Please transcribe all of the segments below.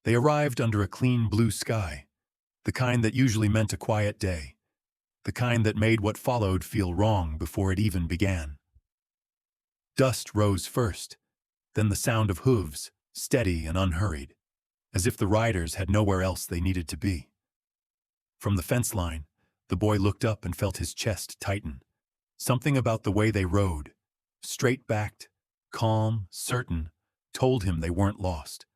They arrived under a clean blue sky, the kind that usually meant a quiet day, the kind that made what followed feel wrong before it even began. Dust rose first, then the sound of hooves, steady and unhurried, as if the riders had nowhere else they needed to be. From the fence line, the boy looked up and felt his chest tighten. Something about the way they rode, straight-backed, calm, certain, told him they weren't lost.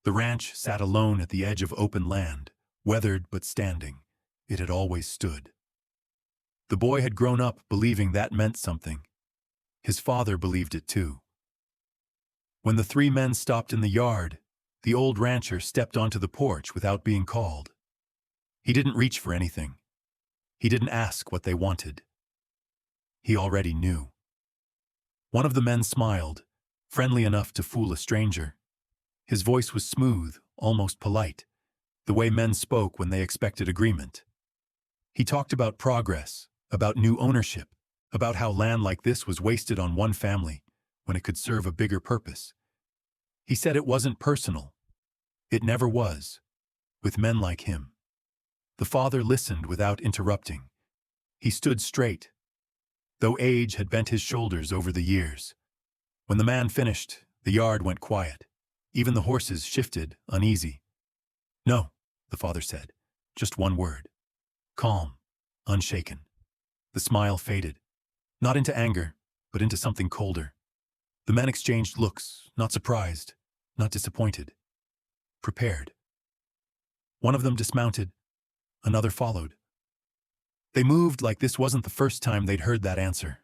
The ranch sat alone at the edge of open land, weathered but standing. It had always stood. The boy had grown up believing that meant something. His father believed it too. When the three men stopped in the yard, the old rancher stepped onto the porch without being called. He didn't reach for anything. He didn't ask what they wanted. He already knew. One of the men smiled, friendly enough to fool a stranger. His voice was smooth, almost polite, the way men spoke when they expected agreement. He talked about progress, about new ownership, about how land like this was wasted on one family when it could serve a bigger purpose. He said it wasn't personal. It never was, with men like him. The father listened without interrupting. He stood straight, though age had bent his shoulders over the years. When the man finished, the yard went quiet. Even the horses shifted, uneasy. "No," the father said, just one word. Calm, unshaken. The smile faded, not into anger, but into something colder. The men exchanged looks, not surprised, not disappointed. Prepared. One of them dismounted. Another followed. They moved like this wasn't the first time they'd heard that answer.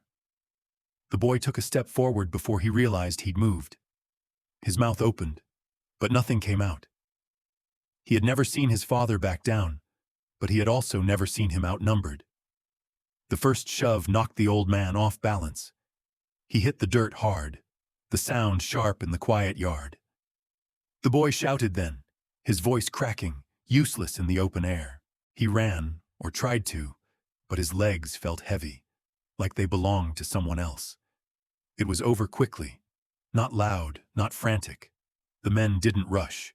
The boy took a step forward before he realized he'd moved. His mouth opened, but nothing came out. He had never seen his father back down, but he had also never seen him outnumbered. The first shove knocked the old man off balance. He hit the dirt hard, the sound sharp in the quiet yard. The boy shouted then, his voice cracking, useless in the open air. He ran, or tried to, but his legs felt heavy, like they belonged to someone else. It was over quickly, not loud, not frantic. The men didn't rush.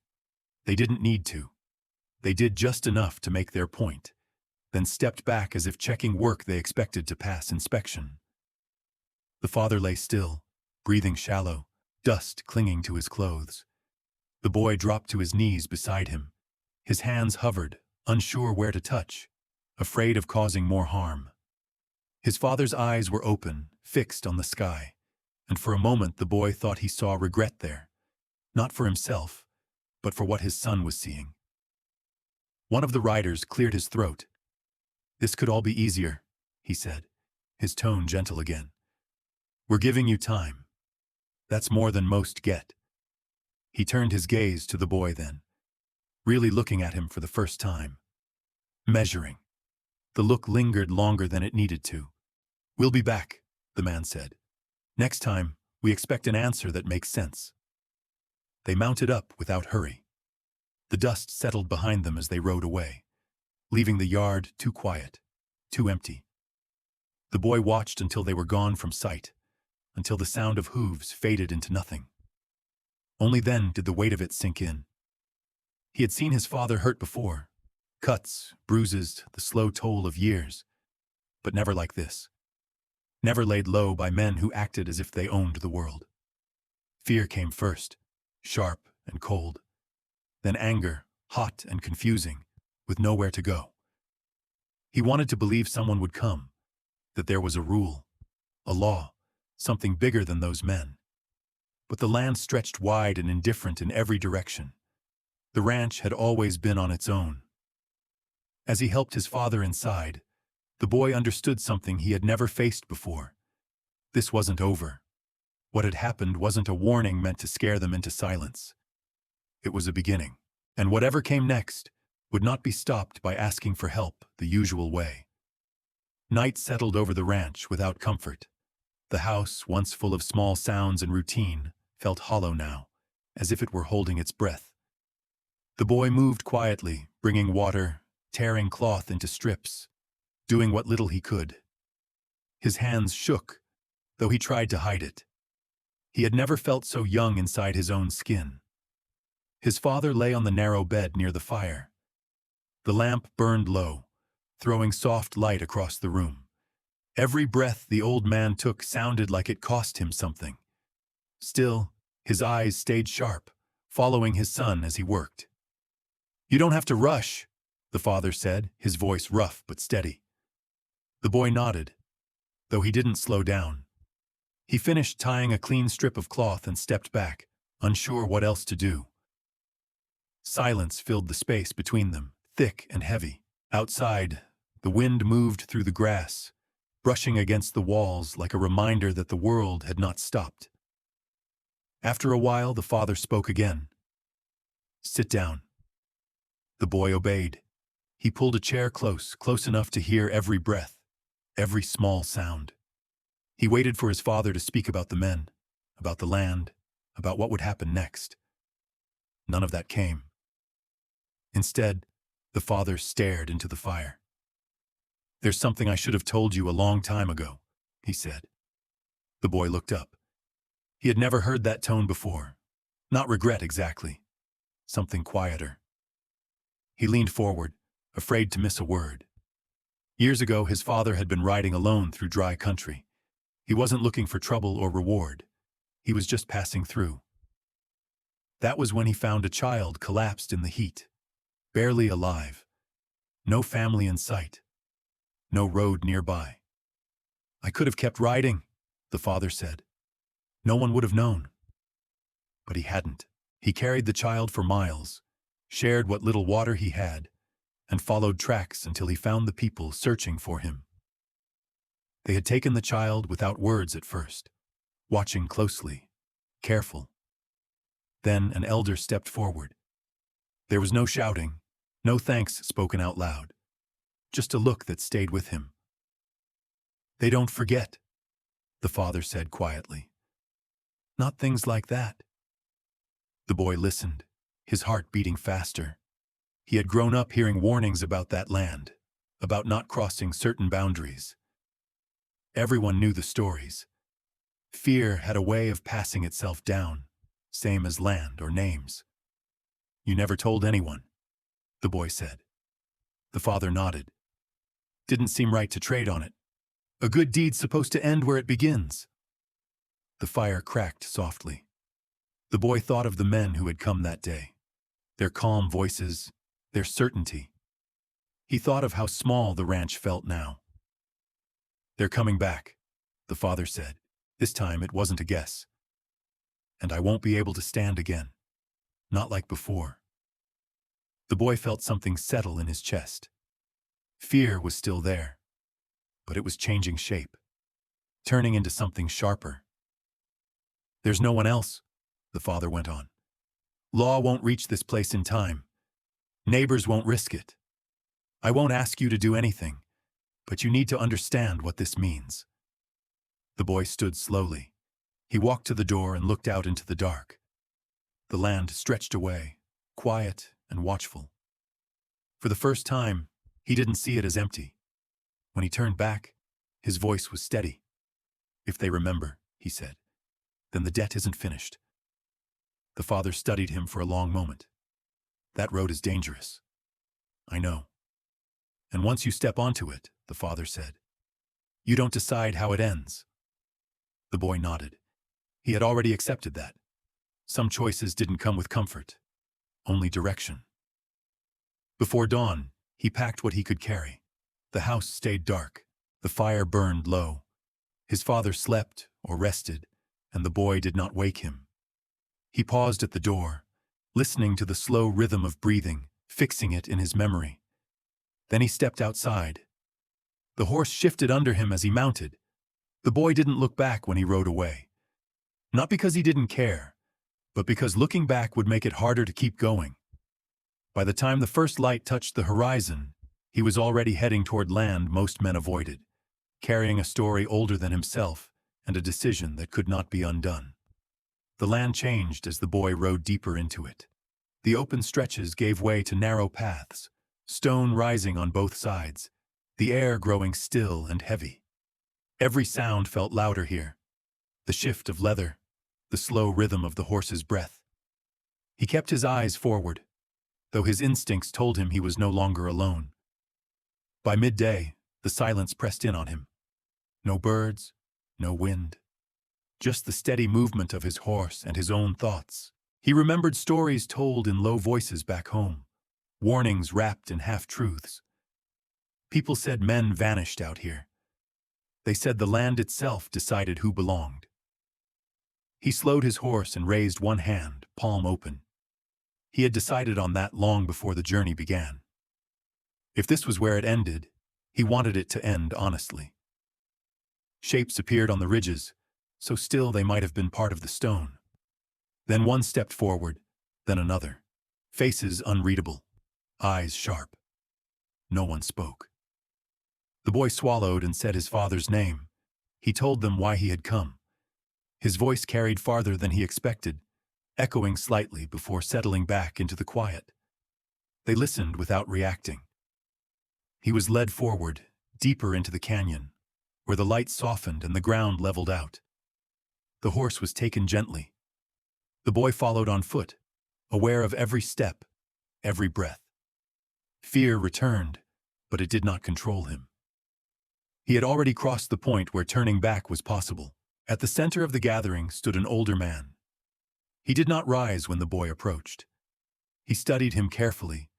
They didn't need to. They did just enough to make their point, then stepped back as if checking work they expected to pass inspection. The father lay still, breathing shallow, dust clinging to his clothes. The boy dropped to his knees beside him. His hands hovered, unsure where to touch, afraid of causing more harm. His father's eyes were open, fixed on the sky, and for a moment the boy thought he saw regret there, not for himself, but for what his son was seeing. One of the riders cleared his throat. "This could all be easier," he said, his tone gentle again. "We're giving you time. That's more than most get." He turned his gaze to the boy then, really looking at him for the first time. Measuring. The look lingered longer than it needed to. "We'll be back," the man said. "Next time, we expect an answer that makes sense." They mounted up without hurry. The dust settled behind them as they rode away, leaving the yard too quiet, too empty. The boy watched until they were gone from sight, until the sound of hooves faded into nothing. Only then did the weight of it sink in. He had seen his father hurt before, cuts, bruises, the slow toll of years, but never like this. Never laid low by men who acted as if they owned the world. Fear came first, sharp and cold. Then anger, hot and confusing, with nowhere to go. He wanted to believe someone would come, that there was a rule, a law, something bigger than those men. But the land stretched wide and indifferent in every direction. The ranch had always been on its own. As he helped his father inside, the boy understood something he had never faced before. This wasn't over. What had happened wasn't a warning meant to scare them into silence. It was a beginning, and whatever came next would not be stopped by asking for help the usual way. Night settled over the ranch without comfort. The house, once full of small sounds and routine, felt hollow now, as if it were holding its breath. The boy moved quietly, bringing water, tearing cloth into strips, doing what little he could. His hands shook, though he tried to hide it. He had never felt so young inside his own skin. His father lay on the narrow bed near the fire. The lamp burned low, throwing soft light across the room. Every breath the old man took sounded like it cost him something. Still, his eyes stayed sharp, following his son as he worked. "You don't have to rush," the father said, his voice rough but steady. The boy nodded, though he didn't slow down. He finished tying a clean strip of cloth and stepped back, unsure what else to do. Silence filled the space between them, thick and heavy. Outside, the wind moved through the grass, brushing against the walls like a reminder that the world had not stopped. After a while, the father spoke again. "Sit down." The boy obeyed. He pulled a chair close enough to hear every breath, every small sound. He waited for his father to speak about the men, about the land, about what would happen next. None of that came. Instead, the father stared into the fire. "There's something I should have told you a long time ago," he said. The boy looked up. He had never heard that tone before. Not regret exactly. Something quieter. He leaned forward, afraid to miss a word. Years ago, his father had been riding alone through dry country. He wasn't looking for trouble or reward. He was just passing through. That was when he found a child collapsed in the heat, barely alive. No family in sight. No road nearby. "I could have kept riding," the father said. "No one would have known." But he hadn't. He carried the child for miles, shared what little water he had, and followed tracks until he found the people searching for him. They had taken the child without words at first, watching closely, careful. Then an elder stepped forward. There was no shouting, no thanks spoken out loud, just a look that stayed with him. "They don't forget," the father said quietly. "Not things like that." The boy listened, his heart beating faster. He had grown up hearing warnings about that land, about not crossing certain boundaries. Everyone knew the stories. Fear had a way of passing itself down, same as land or names. "You never told anyone," the boy said. The father nodded. "Didn't seem right to trade on it. A good deed's supposed to end where it begins." The fire cracked softly. The boy thought of the men who had come that day, their calm voices, their certainty. He thought of how small the ranch felt now. "They're coming back," the father said. This time it wasn't a guess. "And I won't be able to stand again. Not like before." The boy felt something settle in his chest. Fear was still there, but it was changing shape, turning into something sharper. "There's no one else," the father went on. "Law won't reach this place in time. Neighbors won't risk it. I won't ask you to do anything, but you need to understand what this means." The boy stood slowly. He walked to the door and looked out into the dark. The land stretched away, quiet and watchful. For the first time, he didn't see it as empty. When he turned back, his voice was steady. "If they remember," he said, "then the debt isn't finished." The father studied him for a long moment. "That road is dangerous." "I know. And once you step onto it," the father said, "you don't decide how it ends." The boy nodded. He had already accepted that. Some choices didn't come with comfort, only direction. Before dawn, he packed what he could carry. The house stayed dark. The fire burned low. His father slept or rested, and the boy did not wake him. He paused at the door, listening to the slow rhythm of breathing, fixing it in his memory. Then he stepped outside. The horse shifted under him as he mounted. The boy didn't look back when he rode away. Not because he didn't care, but because looking back would make it harder to keep going. By the time the first light touched the horizon, he was already heading toward land most men avoided, carrying a story older than himself and a decision that could not be undone. The land changed as the boy rode deeper into it. The open stretches gave way to narrow paths, stone rising on both sides, the air growing still and heavy. Every sound felt louder here. The shift of leather, the slow rhythm of the horse's breath. He kept his eyes forward, though his instincts told him he was no longer alone. By midday, the silence pressed in on him. No birds, no wind, just the steady movement of his horse and his own thoughts. He remembered stories told in low voices back home, warnings wrapped in half-truths. People said men vanished out here. They said the land itself decided who belonged. He slowed his horse and raised one hand, palm open. He had decided on that long before the journey began. If this was where it ended, he wanted it to end honestly. Shapes appeared on the ridges, so still they might have been part of the stone. Then one stepped forward, then another. Faces unreadable, eyes sharp. No one spoke. The boy swallowed and said his father's name. He told them why he had come. His voice carried farther than he expected, echoing slightly before settling back into the quiet. They listened without reacting. He was led forward, deeper into the canyon, where the light softened and the ground leveled out. The horse was taken gently. The boy followed on foot, aware of every step, every breath. Fear returned, but it did not control him. He had already crossed the point where turning back was possible. At the center of the gathering stood an older man. He did not rise when the boy approached. He studied him carefully,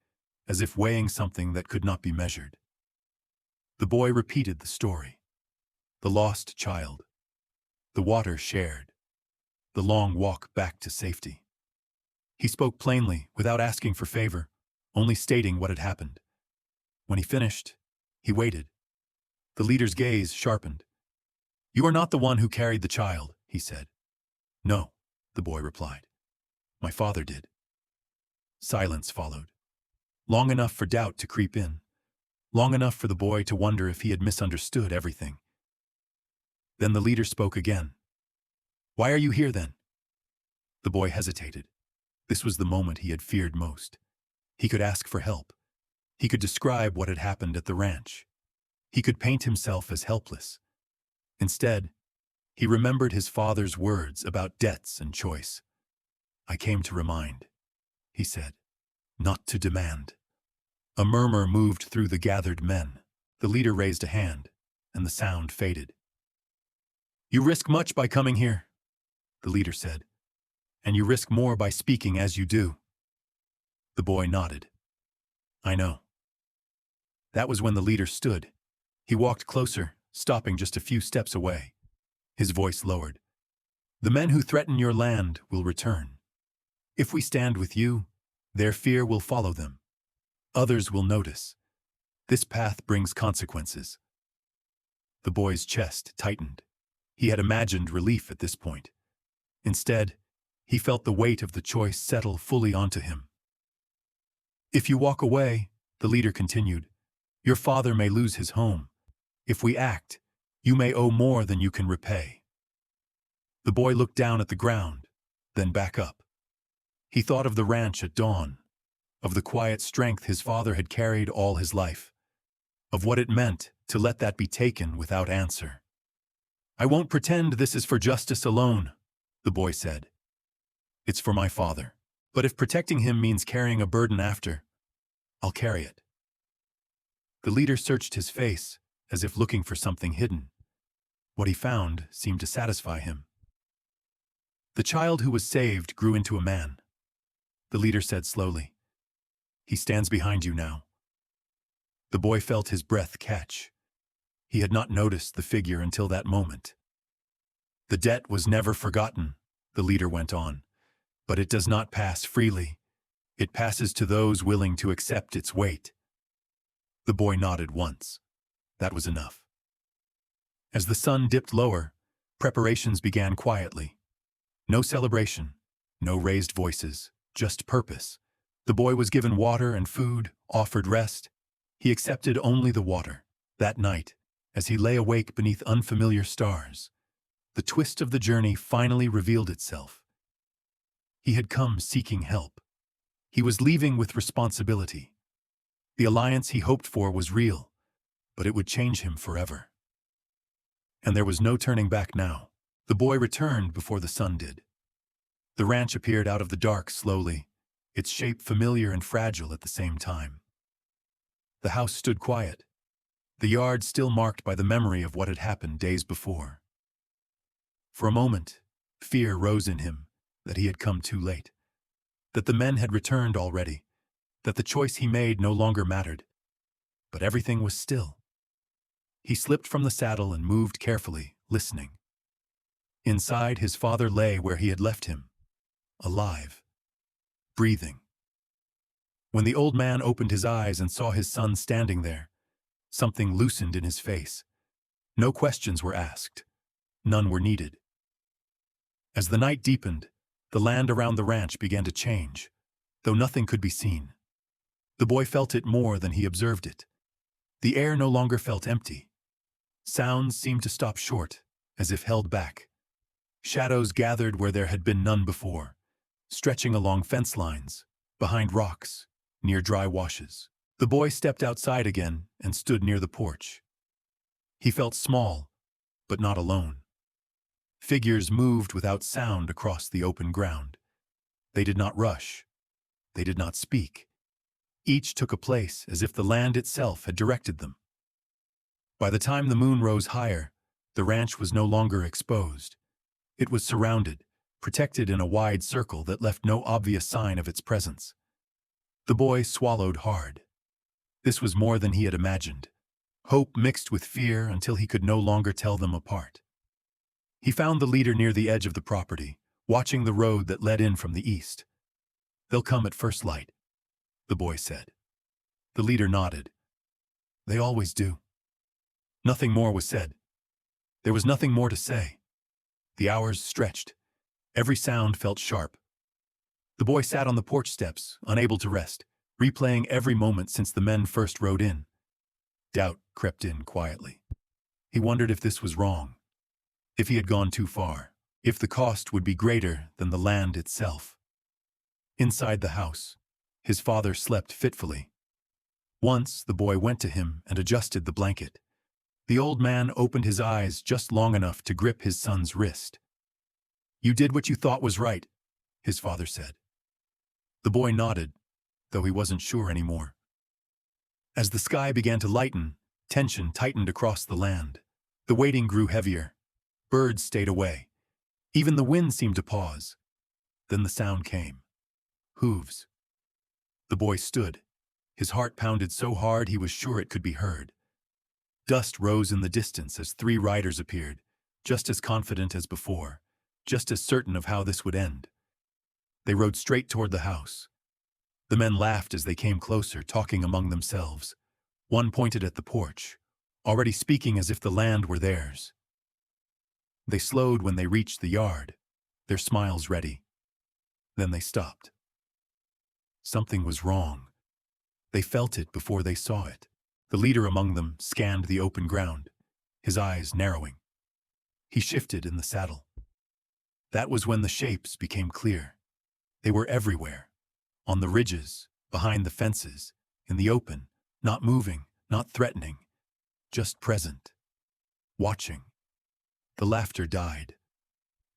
as if weighing something that could not be measured. The boy repeated the story. The lost child. The water shared. The long walk back to safety. He spoke plainly, without asking for favor, only stating what had happened. When he finished, he waited. The leader's gaze sharpened. "You are not the one who carried the child," he said. "No," the boy replied. "My father did." Silence followed. Long enough for doubt to creep in. Long enough for the boy to wonder if he had misunderstood everything. Then the leader spoke again. "Why are you here then?" The boy hesitated. This was the moment he had feared most. He could ask for help. He could describe what had happened at the ranch. He could paint himself as helpless. Instead, he remembered his father's words about debts and choice. "I came to remind," he said, "not to demand." A murmur moved through the gathered men. The leader raised a hand, and the sound faded. "You risk much by coming here," the leader said, "and you risk more by speaking as you do." The boy nodded. "I know." That was when the leader stood. He walked closer, stopping just a few steps away. His voice lowered. "The men who threaten your land will return. If we stand with you, their fear will follow them. Others will notice. This path brings consequences." The boy's chest tightened. He had imagined relief at this point. Instead, he felt the weight of the choice settle fully onto him. "If you walk away," the leader continued, "your father may lose his home. If we act, you may owe more than you can repay." The boy looked down at the ground, then back up. He thought of the ranch at dawn, of the quiet strength his father had carried all his life, of what it meant to let that be taken without answer. "I won't pretend this is for justice alone," the boy said. "It's for my father. But if protecting him means carrying a burden after, I'll carry it." The leader searched his face, as if looking for something hidden. What he found seemed to satisfy him. "The child who was saved grew into a man," the leader said slowly. "He stands behind you now." The boy felt his breath catch. He had not noticed the figure until that moment. "The debt was never forgotten," the leader went on, "but it does not pass freely. It passes to those willing to accept its weight." The boy nodded once. That was enough. As the sun dipped lower, preparations began quietly. No celebration, no raised voices, just purpose. The boy was given water and food, offered rest. He accepted only the water. That night, as he lay awake beneath unfamiliar stars, the twist of the journey finally revealed itself. He had come seeking help. He was leaving with responsibility. The alliance he hoped for was real, but it would change him forever. And there was no turning back now. The boy returned before the sun did. The ranch appeared out of the dark slowly, its shape familiar and fragile at the same time. The house stood quiet, the yard still marked by the memory of what had happened days before. For a moment, fear rose in him that he had come too late, that the men had returned already, that the choice he made no longer mattered. But everything was still. He slipped from the saddle and moved carefully, listening. Inside, his father lay where he had left him, alive, breathing. When the old man opened his eyes and saw his son standing there, something loosened in his face. No questions were asked. None were needed. As the night deepened, the land around the ranch began to change, though nothing could be seen. The boy felt it more than he observed it. The air no longer felt empty. Sounds seemed to stop short, as if held back. Shadows gathered where there had been none before, stretching along fence lines, behind rocks, near dry washes. The boy stepped outside again and stood near the porch. He felt small, but not alone. Figures moved without sound across the open ground. They did not rush. They did not speak. Each took a place as if the land itself had directed them. By the time the moon rose higher, the ranch was no longer exposed. It was surrounded, protected in a wide circle that left no obvious sign of its presence. The boy swallowed hard. This was more than he had imagined. Hope mixed with fear until he could no longer tell them apart. He found the leader near the edge of the property, watching the road that led in from the east. "They'll come at first light," the boy said. The leader nodded. "They always do." Nothing more was said. There was nothing more to say. The hours stretched. Every sound felt sharp. The boy sat on the porch steps, unable to rest, replaying every moment since the men first rode in. Doubt crept in quietly. He wondered if this was wrong, if he had gone too far, if the cost would be greater than the land itself. Inside the house, his father slept fitfully. Once the boy went to him and adjusted the blanket. The old man opened his eyes just long enough to grip his son's wrist. "You did what you thought was right," his father said. The boy nodded, though he wasn't sure anymore. As the sky began to lighten, tension tightened across the land. The waiting grew heavier. Birds stayed away. Even the wind seemed to pause. Then the sound came. Hooves. The boy stood. His heart pounded so hard he was sure it could be heard. Dust rose in the distance as 3 riders appeared, just as confident as before, just as certain of how this would end. They rode straight toward the house. The men laughed as they came closer, talking among themselves. One pointed at the porch, already speaking as if the land were theirs. They slowed when they reached the yard, their smiles ready. Then they stopped. Something was wrong. They felt it before they saw it. The leader among them scanned the open ground, his eyes narrowing. He shifted in the saddle. That was when the shapes became clear. They were everywhere, on the ridges, behind the fences, in the open, not moving, not threatening, just present, watching. The laughter died.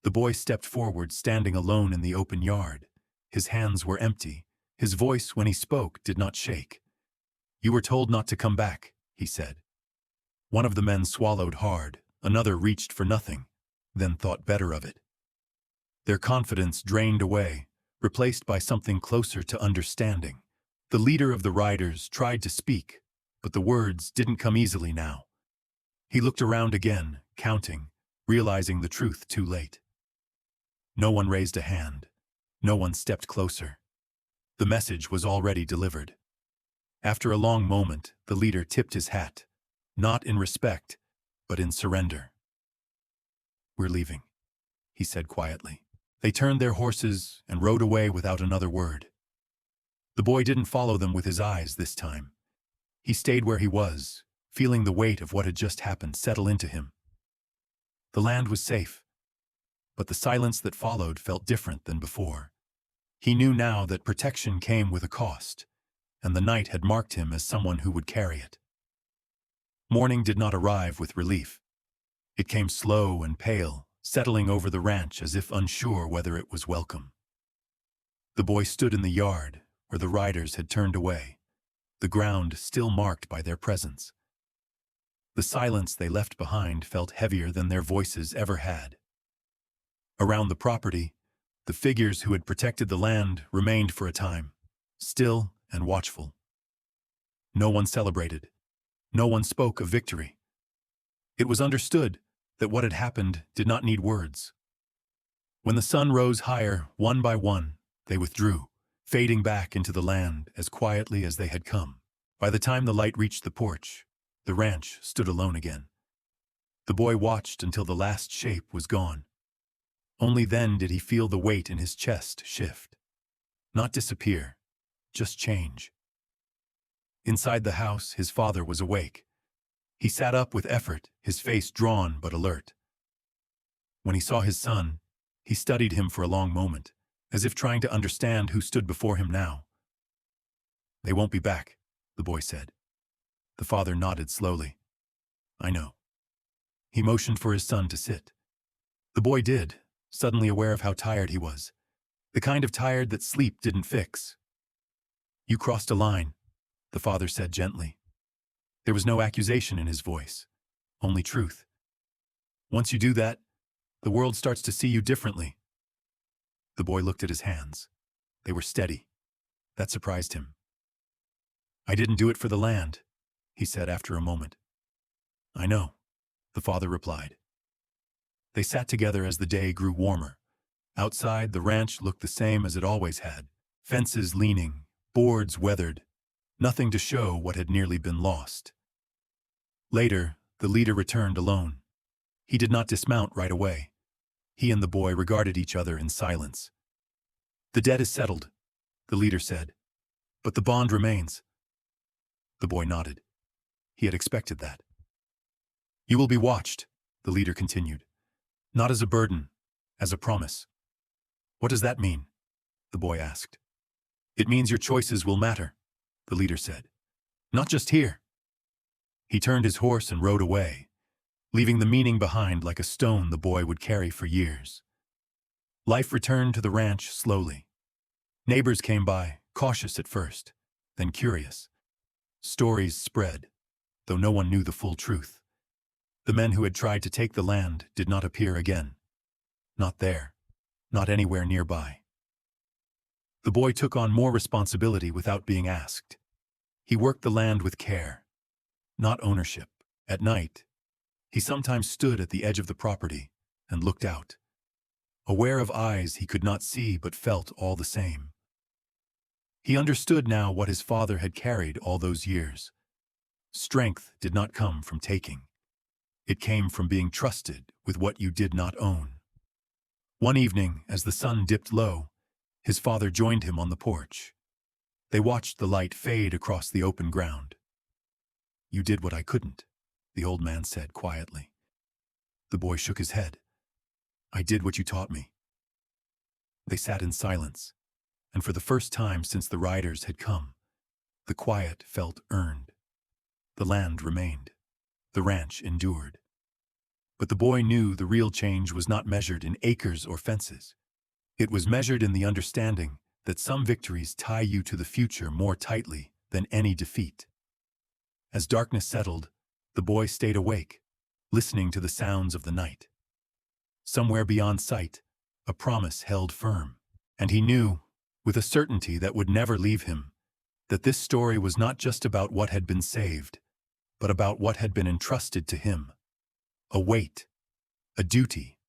The boy stepped forward, standing alone in the open yard. His hands were empty. His voice, when he spoke, did not shake. "You were told not to come back," he said. One of the men swallowed hard. Another reached for nothing, then thought better of it. Their confidence drained away, replaced by something closer to understanding. The leader of the riders tried to speak, but the words didn't come easily now. He looked around again, counting, realizing the truth too late. No one raised a hand. No one stepped closer. The message was already delivered. After a long moment, the leader tipped his hat, not in respect, but in surrender. "We're leaving," he said quietly. They turned their horses and rode away without another word. The boy didn't follow them with his eyes this time. He stayed where he was, feeling the weight of what had just happened settle into him. The land was safe, but the silence that followed felt different than before. He knew now that protection came with a cost, and the night had marked him as someone who would carry it. Morning did not arrive with relief. It came slow and pale, settling over the ranch as if unsure whether it was welcome. The boy stood in the yard, where the riders had turned away, the ground still marked by their presence. The silence they left behind felt heavier than their voices ever had. Around the property, the figures who had protected the land remained for a time, still and watchful. No one celebrated. No one spoke of victory. It was understood that what had happened did not need words. When the sun rose higher, one by one, they withdrew, fading back into the land as quietly as they had come. By the time the light reached the porch, the ranch stood alone again. The boy watched until the last shape was gone. Only then did he feel the weight in his chest shift. Not disappear, just change. Inside the house, his father was awake. He sat up with effort, his face drawn but alert. When he saw his son, he studied him for a long moment, as if trying to understand who stood before him now. "They won't be back," the boy said. The father nodded slowly. "I know." He motioned for his son to sit. The boy did, suddenly aware of how tired he was, the kind of tired that sleep didn't fix. "You crossed a line," the father said gently. There was no accusation in his voice, only truth. "Once you do that, the world starts to see you differently." The boy looked at his hands. They were steady. That surprised him. "I didn't do it for the land," he said after a moment. "I know," the father replied. They sat together as the day grew warmer. Outside, the ranch looked the same as it always had. Fences leaning, boards weathered, nothing to show what had nearly been lost. Later, the leader returned alone. He did not dismount right away. He and the boy regarded each other in silence. "The debt is settled," the leader said, "but the bond remains." The boy nodded. He had expected that. "You will be watched," the leader continued. "Not as a burden, as a promise." "What does that mean?" the boy asked. "It means your choices will matter," the leader said. "Not just here." He turned his horse and rode away, leaving the meaning behind like a stone the boy would carry for years. Life returned to the ranch slowly. Neighbors came by, cautious at first, then curious. Stories spread, though no one knew the full truth. The men who had tried to take the land did not appear again. Not there, not anywhere nearby. The boy took on more responsibility without being asked. He worked the land with care, not ownership. At night, he sometimes stood at the edge of the property and looked out, aware of eyes he could not see but felt all the same. He understood now what his father had carried all those years. Strength did not come from taking. It came from being trusted with what you did not own. One evening, as the sun dipped low, his father joined him on the porch. They watched the light fade across the open ground. "You did what I couldn't," the old man said quietly. The boy shook his head. "I did what you taught me." They sat in silence, and for the first time since the riders had come, the quiet felt earned. The land remained. The ranch endured. But the boy knew the real change was not measured in acres or fences. It was measured in the understanding that some victories tie you to the future more tightly than any defeat. As darkness settled, the boy stayed awake, listening to the sounds of the night. Somewhere beyond sight, a promise held firm, and he knew, with a certainty that would never leave him, that this story was not just about what had been saved, but about what had been entrusted to him. A weight, a duty,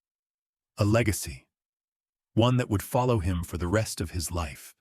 a legacy, one that would follow him for the rest of his life.